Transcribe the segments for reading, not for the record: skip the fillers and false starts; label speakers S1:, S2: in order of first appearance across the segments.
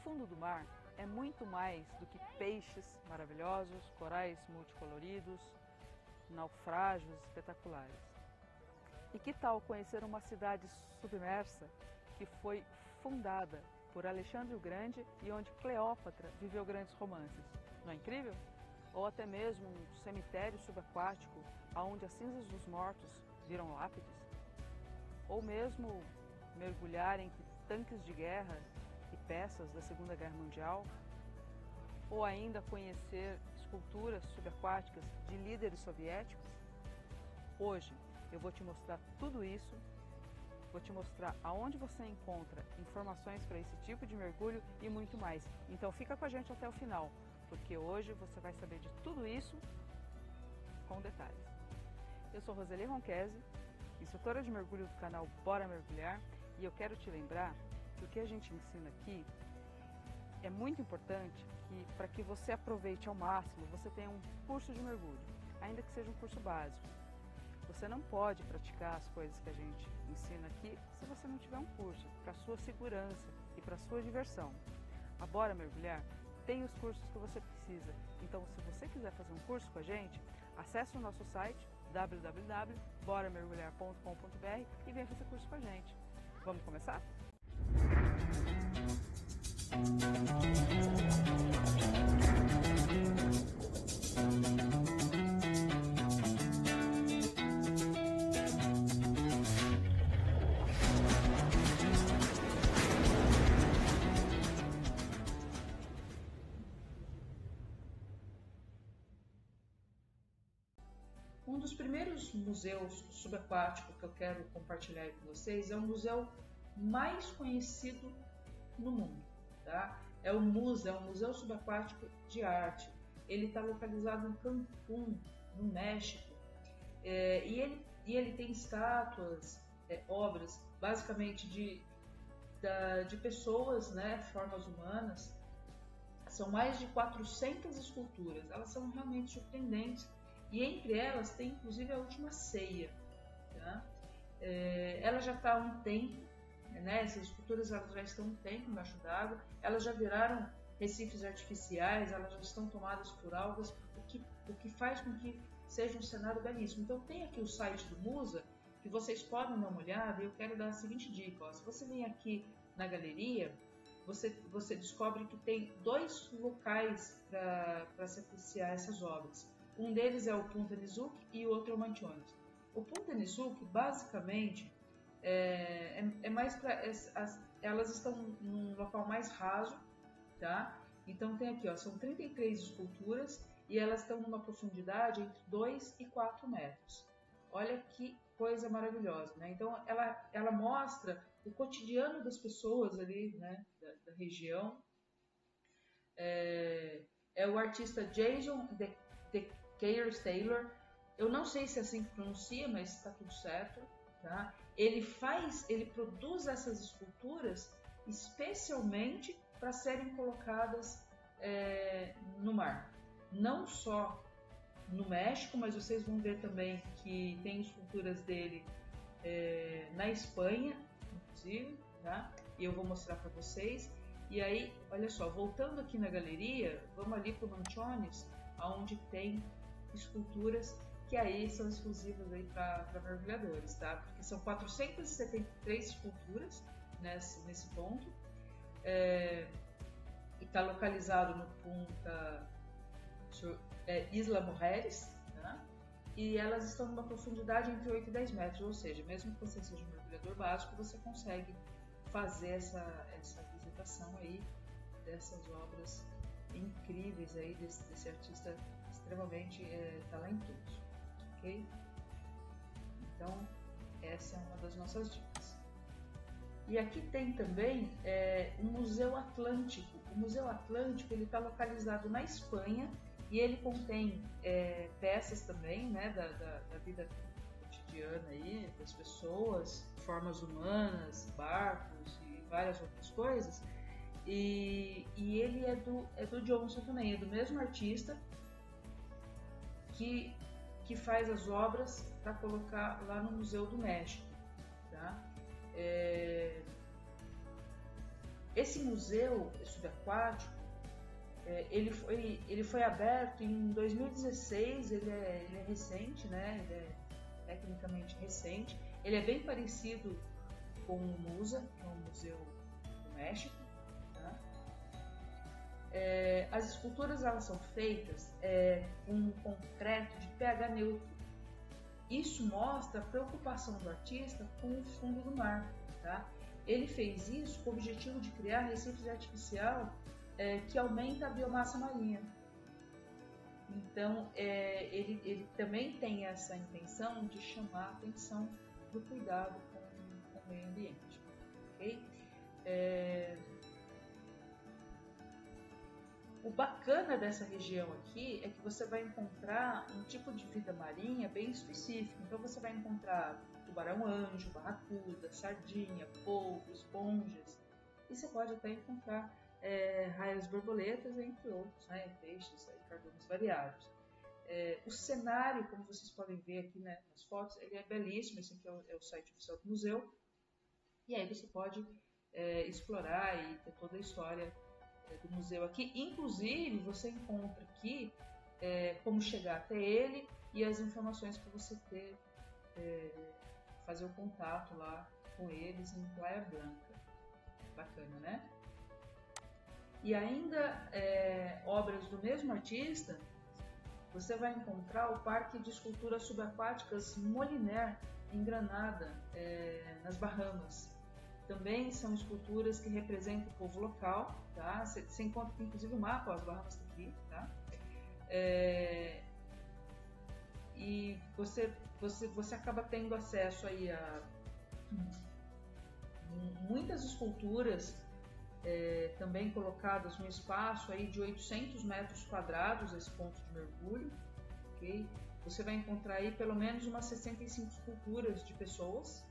S1: fundo do mar é muito mais do que peixes maravilhosos, corais multicoloridos, naufrágios espetaculares. E que tal conhecer uma cidade submersa que foi fundada por Alexandre o Grande e onde Cleópatra viveu grandes romances? Não é incrível? Ou até mesmo um cemitério subaquático onde as cinzas dos mortos viram lápides? Ou mesmo mergulhar entre tanques de guerra e peças da Segunda Guerra Mundial? Ou ainda conhecer esculturas subaquáticas de líderes soviéticos? Hoje eu vou te mostrar tudo isso, vou te mostrar aonde você encontra informações para esse tipo de mergulho e muito mais. Então fica com a gente até o final, porque hoje você vai saber de tudo isso com detalhes. Eu sou Roseli Ronquese, instrutora de mergulho do canal Bora Mergulhar, e eu quero te lembrar que o que a gente ensina aqui é muito importante para que você aproveite ao máximo, você tenha um curso de mergulho, ainda que seja um curso básico. Você não pode praticar as coisas que a gente ensina aqui se você não tiver um curso, para a sua segurança e para a sua diversão. A Bora Mergulhar tem os cursos que você precisa, então se você quiser fazer um curso com a gente, acesse o nosso site www.boramergulhar.com.br e venha fazer curso com a gente. Vamos começar?
S2: Um dos primeiros museus subaquáticos que eu quero compartilhar com vocês é o museu mais conhecido no mundo, tá? É o Museu Subaquático de Arte. Ele está localizado em Cancún, no México, e ele tem estátuas, obras, basicamente de pessoas, né, formas humanas. São mais de 400 esculturas, elas são realmente surpreendentes. E entre elas tem inclusive a Última Ceia. Tá? Ela já está há um tempo, né? Essas esculturas elas já estão um tempo embaixo d'água, elas já viraram recifes artificiais, elas já estão tomadas por algas, o que faz com que seja um cenário belíssimo. Então tem aqui o site do Musa, que vocês podem dar uma olhada, e eu quero dar a seguinte dica. Ó, se você vem aqui na galeria, você descobre que tem dois locais para se apreciar essas obras. Um deles é o Punta Nizuc e o outro é o Manchones. O Punta Nizuc, basicamente, é mais para... Elas estão num local mais raso, tá? Então tem aqui, ó, são 33 esculturas e elas estão numa profundidade entre 2 e 4 metros. Olha que coisa maravilhosa, né? Então ela mostra o cotidiano das pessoas ali, né, da região. É o artista Jason de Keir Taylor, eu não sei se é assim que pronuncia, mas está tudo certo, tá? Ele produz essas esculturas especialmente para serem colocadas no mar, não só no México, mas vocês vão ver também que tem esculturas dele na Espanha, inclusive, tá? E eu vou mostrar para vocês. E aí, olha só, voltando aqui na galeria, vamos ali para o Manchones, onde tem esculturas que aí são exclusivas aí para mergulhadores, tá? Porque são 473 esculturas nesse ponto, e está localizado no Punta Isla Mujeres, tá? E elas estão numa profundidade entre 8 e 10 metros, ou seja, mesmo que você seja um mergulhador básico, você consegue fazer essa visitação aí dessas obras incríveis aí desse artista extremamente talentoso, ok? Então essa é uma das nossas dicas. E aqui tem também o Museu Atlântico. O Museu Atlântico ele está localizado na Espanha e ele contém peças também, né, da vida cotidiana aí das pessoas, formas humanas, barcos e várias outras coisas. E ele é do Johnson também, é do mesmo artista que faz as obras para colocar lá no Museu do México, tá? Esse museu subaquático, ele foi aberto em 2016, ele é recente, né? Ele é tecnicamente recente. Ele é bem parecido com o MUSA, que é um museu do México. Tá? As esculturas elas são feitas com concreto de pH neutro. Isso mostra a preocupação do artista com o fundo do mar. Tá? Ele fez isso com o objetivo de criar recifes artificial que aumenta a biomassa marinha. Então, ele também tem essa intenção de chamar a atenção do cuidado com o meio ambiente. Okay? O bacana dessa região aqui é que você vai encontrar um tipo de vida marinha bem específico. Então, você vai encontrar tubarão-anjo, barracuda, sardinha, polvo, esponjas. E você pode até encontrar raias borboletas, entre outros, né, peixes e cardumes variados. O cenário, como vocês podem ver aqui, né, nas fotos, ele é belíssimo. Esse aqui é o site oficial do museu. E aí você pode explorar e ter toda a história do museu aqui. Inclusive, você encontra aqui como chegar até ele e as informações para você fazer o contato lá com eles em Playa Blanca. Bacana, né? E ainda obras do mesmo artista, você vai encontrar o Parque de Esculturas Subaquáticas Moliner, em Granada, nas Bahamas. Também são esculturas que representam o povo local. Tá? Você encontra aqui, inclusive, o mapa, as Bahamas estão aqui. Tá? E você acaba tendo acesso aí a muitas esculturas também colocadas num espaço aí de 800 metros quadrados, esse ponto de mergulho. Okay? Você vai encontrar aí pelo menos umas 65 esculturas de pessoas,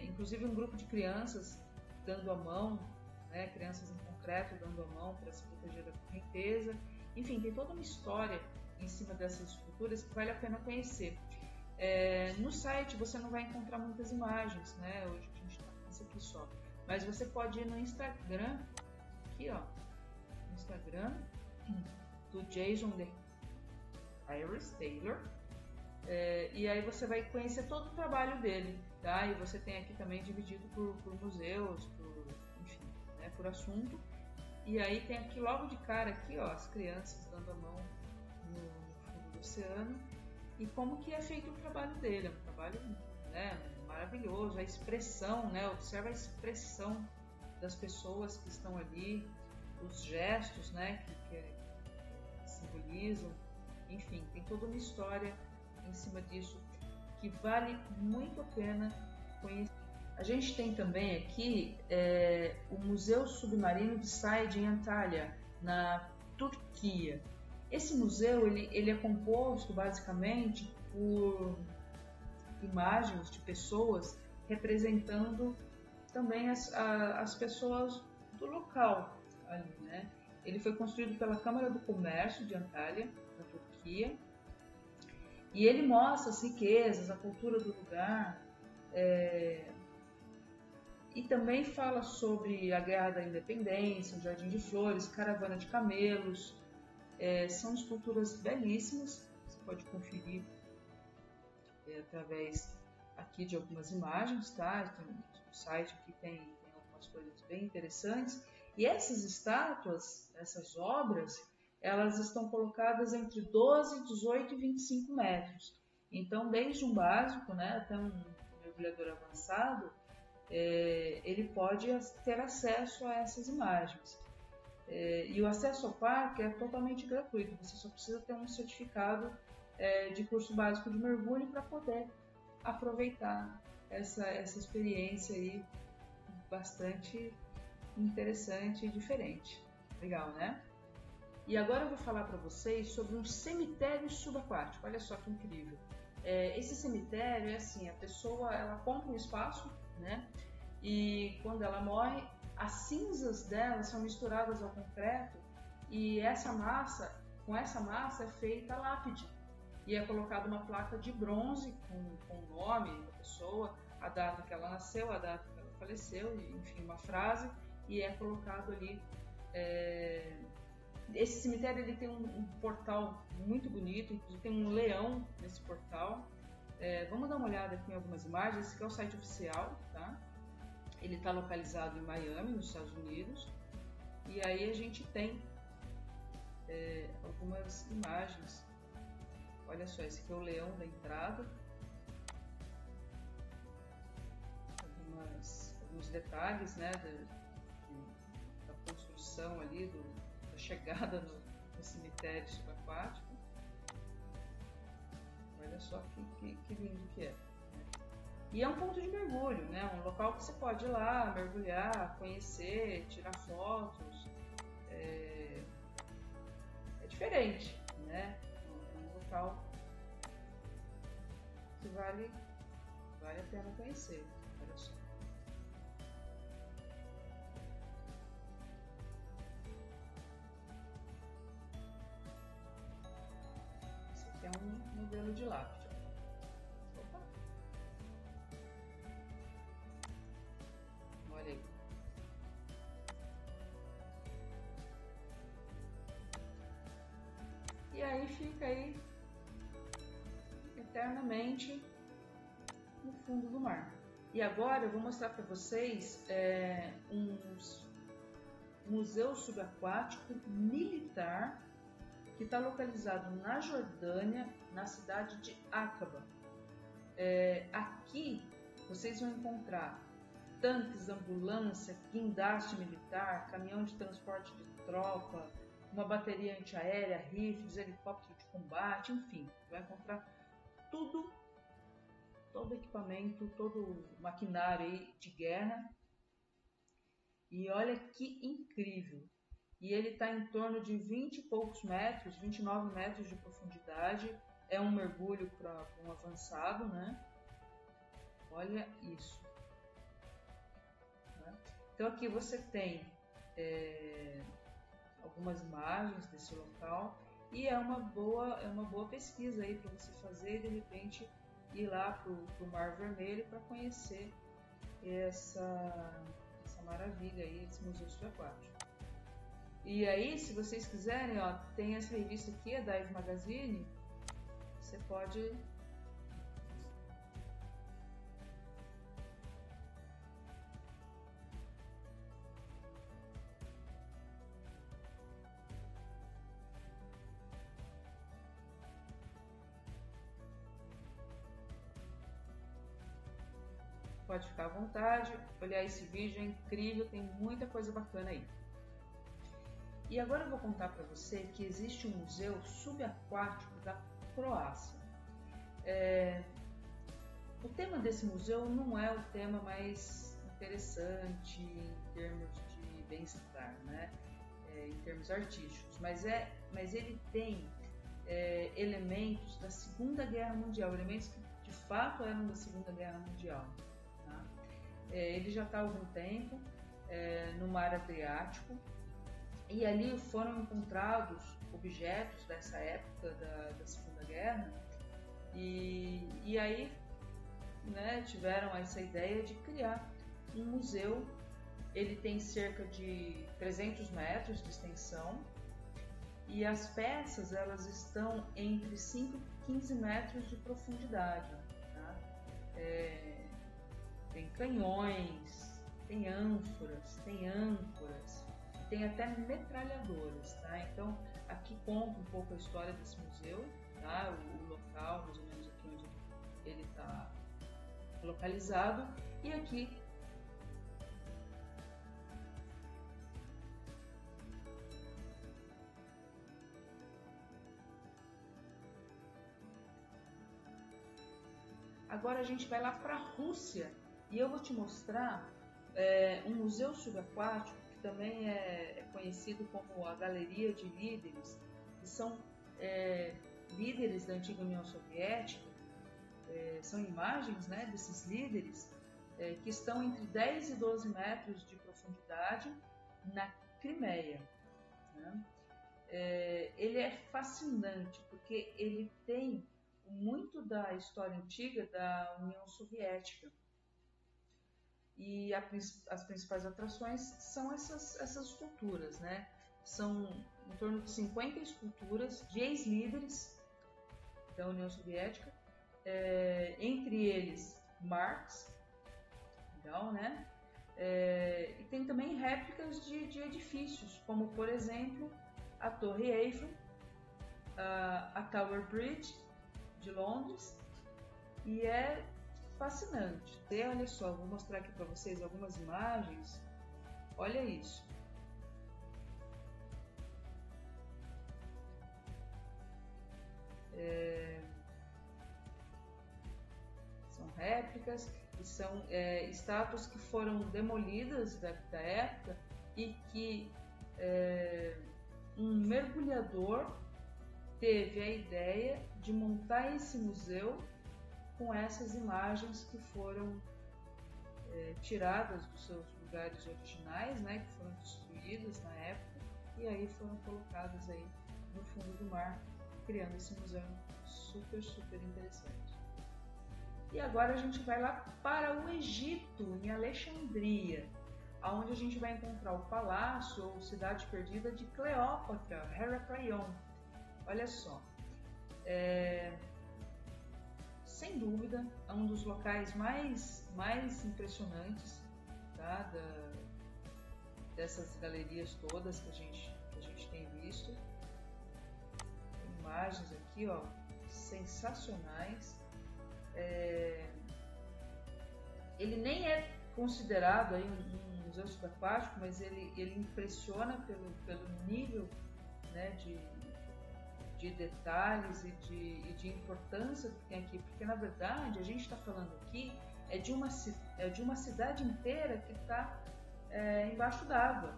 S2: inclusive um grupo de crianças dando a mão, né? Crianças em concreto dando a mão para se proteger da correnteza. Enfim, tem toda uma história em cima dessas esculturas que vale a pena conhecer. No site você não vai encontrar muitas imagens, né? Hoje a gente está com isso aqui só. Mas você pode ir no Instagram, aqui ó, no Instagram do Jason The Cayers Taylor, e aí você vai conhecer todo o trabalho dele, tá? E você tem aqui também dividido por museus, enfim, né, por assunto. E aí tem aqui logo de cara aqui, ó, as crianças dando a mão no fundo do oceano e como que é feito o trabalho dele. É um trabalho, né, maravilhoso, a expressão, né? Observa a expressão das pessoas que estão ali, os gestos, né, que simbolizam, enfim, tem toda uma história em cima disso que vale muito a pena conhecer. A gente tem também aqui o Museu Submarino de Said em Antalya, na Turquia. Esse museu ele é composto basicamente por imagens de pessoas representando também as pessoas do local ali, né? Ele foi construído pela Câmara do Comércio de Antalya, na Turquia, e ele mostra as riquezas, a cultura do lugar, e também fala sobre a Guerra da Independência, o Jardim de Flores, Caravana de Camelos. São esculturas belíssimas, você pode conferir através aqui de algumas imagens, tá? O site aqui tem algumas coisas bem interessantes. E essas estátuas, essas obras, elas estão colocadas entre 12, 18 e 25 metros. Então, desde um básico, né, até um mergulhador avançado, ele pode ter acesso a essas imagens. E o acesso ao parque é totalmente gratuito, você só precisa ter um certificado de curso básico de mergulho para poder aproveitar essa experiência aí bastante interessante e diferente. Legal, né? E agora eu vou falar para vocês sobre um cemitério subaquático. Olha só que incrível. Esse cemitério é assim, a pessoa ela compra um espaço, né? E quando ela morre, as cinzas dela são misturadas ao concreto e com essa massa é feita a lápide. E é colocada uma placa de bronze com o nome da pessoa, a data que ela nasceu, a data que ela faleceu, enfim, uma frase, e é colocado ali. Esse cemitério ele tem um portal muito bonito, inclusive tem um leão nesse portal. Vamos dar uma olhada aqui em algumas imagens. Esse aqui é o site oficial, tá? Ele está localizado em Miami, nos Estados Unidos. E aí a gente tem algumas imagens. Olha só, esse aqui é o leão da entrada. Alguns detalhes, né, da construção ali, da chegada no cemitério subaquático. Olha só que lindo que é. E é um ponto de mergulho, né? Um local que você pode ir lá, mergulhar, conhecer, tirar fotos. É diferente, né? É um local que vale a pena conhecer. Olha só. Esse aqui é um modelo de lápide. Olha aí. E aí fica aí eternamente no fundo do mar. E agora eu vou mostrar para vocês um museu subaquático militar que está localizado na Jordânia, na cidade de Aqaba. Aqui vocês vão encontrar tanques, ambulância, guindaste militar, caminhão de transporte de tropa, uma bateria antiaérea, rifles, helicóptero de combate, enfim, vai encontrar tudo, todo equipamento, todo maquinário aí de guerra. E olha que incrível! E ele está em torno de 20 e poucos metros, 29 metros de profundidade. É um mergulho para um avançado, né? Olha isso. Então aqui você tem algumas imagens desse local e é uma boa pesquisa aí para você fazer e de repente ir lá para o Mar Vermelho para conhecer essa maravilha aí, esse museu subaquático. E aí, se vocês quiserem, ó, tem essa revista aqui, a Dive Magazine, você pode ficar à vontade, olhar esse vídeo, é incrível, tem muita coisa bacana aí. E agora eu vou contar para você que existe um museu subaquático da Croácia. O tema desse museu não é o tema mais interessante em termos de bem-estar, né? Em termos artísticos, mas ele tem elementos da Segunda Guerra Mundial, elementos que de fato eram da Segunda Guerra Mundial. Tá? Ele já está há algum tempo no mar Adriático. E ali foram encontrados objetos dessa época da Segunda Guerra e aí, né, tiveram essa ideia de criar um museu. Ele tem cerca de 300 metros de extensão e as peças elas estão entre 5 e 15 metros de profundidade. Tá? Tem canhões, tem ânforas, tem âncoras, tem até metralhadoras, tá? Então aqui conta um pouco a história desse museu, tá? O local, mais ou menos aqui onde ele está localizado, e aqui agora a gente vai lá para a Rússia e eu vou te mostrar um museu subaquático também é conhecido como a Galeria de Líderes, que são líderes da antiga União Soviética. São imagens, né, desses líderes que estão entre 10 e 12 metros de profundidade na Crimeia. Né? Ele é fascinante porque ele tem muito da história antiga da União Soviética. E as principais atrações são essas esculturas, né? São em torno de 50 esculturas de ex-líderes da União Soviética, entre eles Marx, legal, né? E tem também réplicas de edifícios, como por exemplo a Torre Eiffel, a Tower Bridge de Londres, e é fascinante. Olha só, vou mostrar aqui para vocês algumas imagens. Olha isso. São réplicas e são estátuas que foram demolidas da época e que um mergulhador teve a ideia de montar esse museu com essas imagens que foram tiradas dos seus lugares originais, né, que foram destruídas na época, e aí foram colocadas aí no fundo do mar, criando esse museu super, super interessante. E agora a gente vai lá para o Egito, em Alexandria, onde a gente vai encontrar o palácio ou cidade perdida de Cleópatra, Heracleion. Olha só, sem dúvida, é um dos locais mais impressionantes, tá, dessas galerias todas que a gente tem visto. Tem imagens aqui, ó, sensacionais. Ele nem é considerado aí um museu subaquático, mas ele impressiona pelo nível, né, de detalhes e de importância que tem aqui, porque na verdade a gente está falando aqui de uma cidade inteira que está embaixo d'água,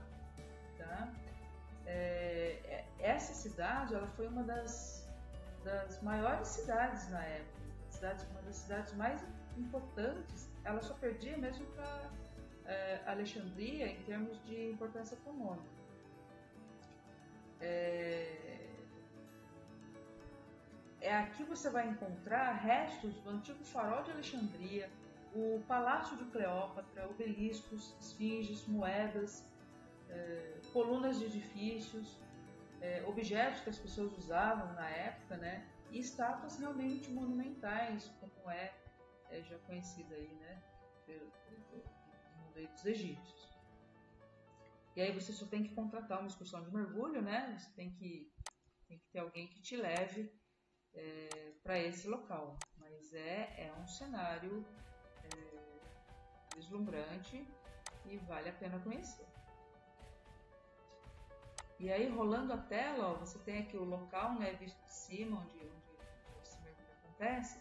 S2: tá? Essa cidade, ela foi uma das maiores cidades na época, uma das cidades mais importantes. Ela só perdia mesmo para Alexandria em termos de importância econômica. Aqui você vai encontrar restos do antigo farol de Alexandria, o Palácio de Cleópatra, obeliscos, esfinges, moedas, colunas de edifícios, objetos que as pessoas usavam na época, né? E estátuas realmente monumentais, como já conhecida aí, né? No meio dos egípcios. E aí você só tem que contratar uma excursão de mergulho, né? Você tem que ter alguém que te leve para esse local, mas é um cenário deslumbrante e vale a pena conhecer. E aí, rolando a tela, ó, você tem aqui o local, né, visto de cima, onde esse mergulho acontece,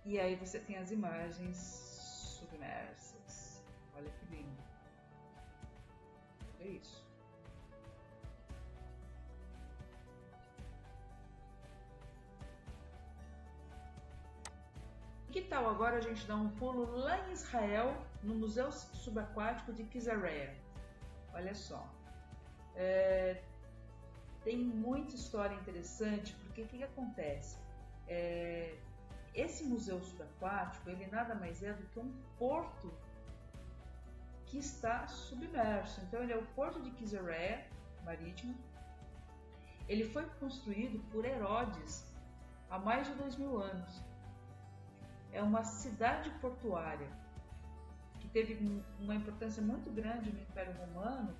S2: e aí você tem as imagens submersas. Olha que lindo. É isso. Que tal agora a gente dar um pulo lá em Israel, no Museu Subaquático de Kizareia? Olha só, tem muita história interessante, porque o que acontece? Esse museu subaquático, ele nada mais é do que um porto que está submerso. Então ele é o porto de Kizareia, marítimo. Ele foi construído por Herodes há mais de 2000 anos. É uma cidade portuária que teve uma importância muito grande no Império Romano,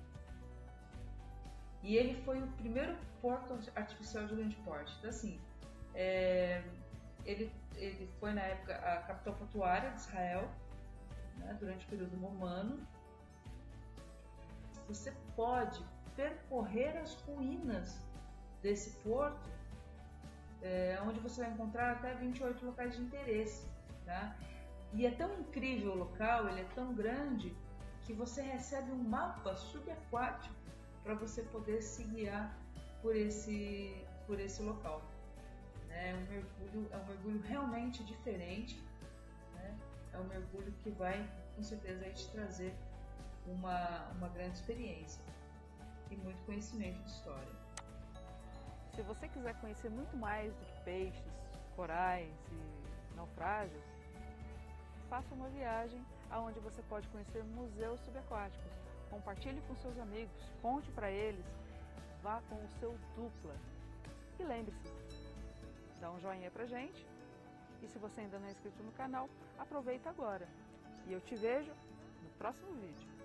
S2: e ele foi o primeiro porto artificial de grande porte. Então, assim, ele foi na época a capital portuária de Israel, né, durante o período romano. Você pode percorrer as ruínas desse porto, onde você vai encontrar até 28 locais de interesse. Tá? E é tão incrível o local, ele é tão grande, que você recebe um mapa subaquático para você poder se guiar por esse local. É um mergulho realmente diferente, né? É um mergulho que vai, com certeza, aí te trazer uma grande experiência e muito conhecimento de história.
S1: Se você quiser conhecer muito mais do que peixes, corais e naufrágios, faça uma viagem aonde você pode conhecer museus subaquáticos. Compartilhe com seus amigos, conte para eles, vá com o seu dupla. E lembre-se, dá um joinha pra gente. E se você ainda não é inscrito no canal, aproveita agora. E eu te vejo no próximo vídeo.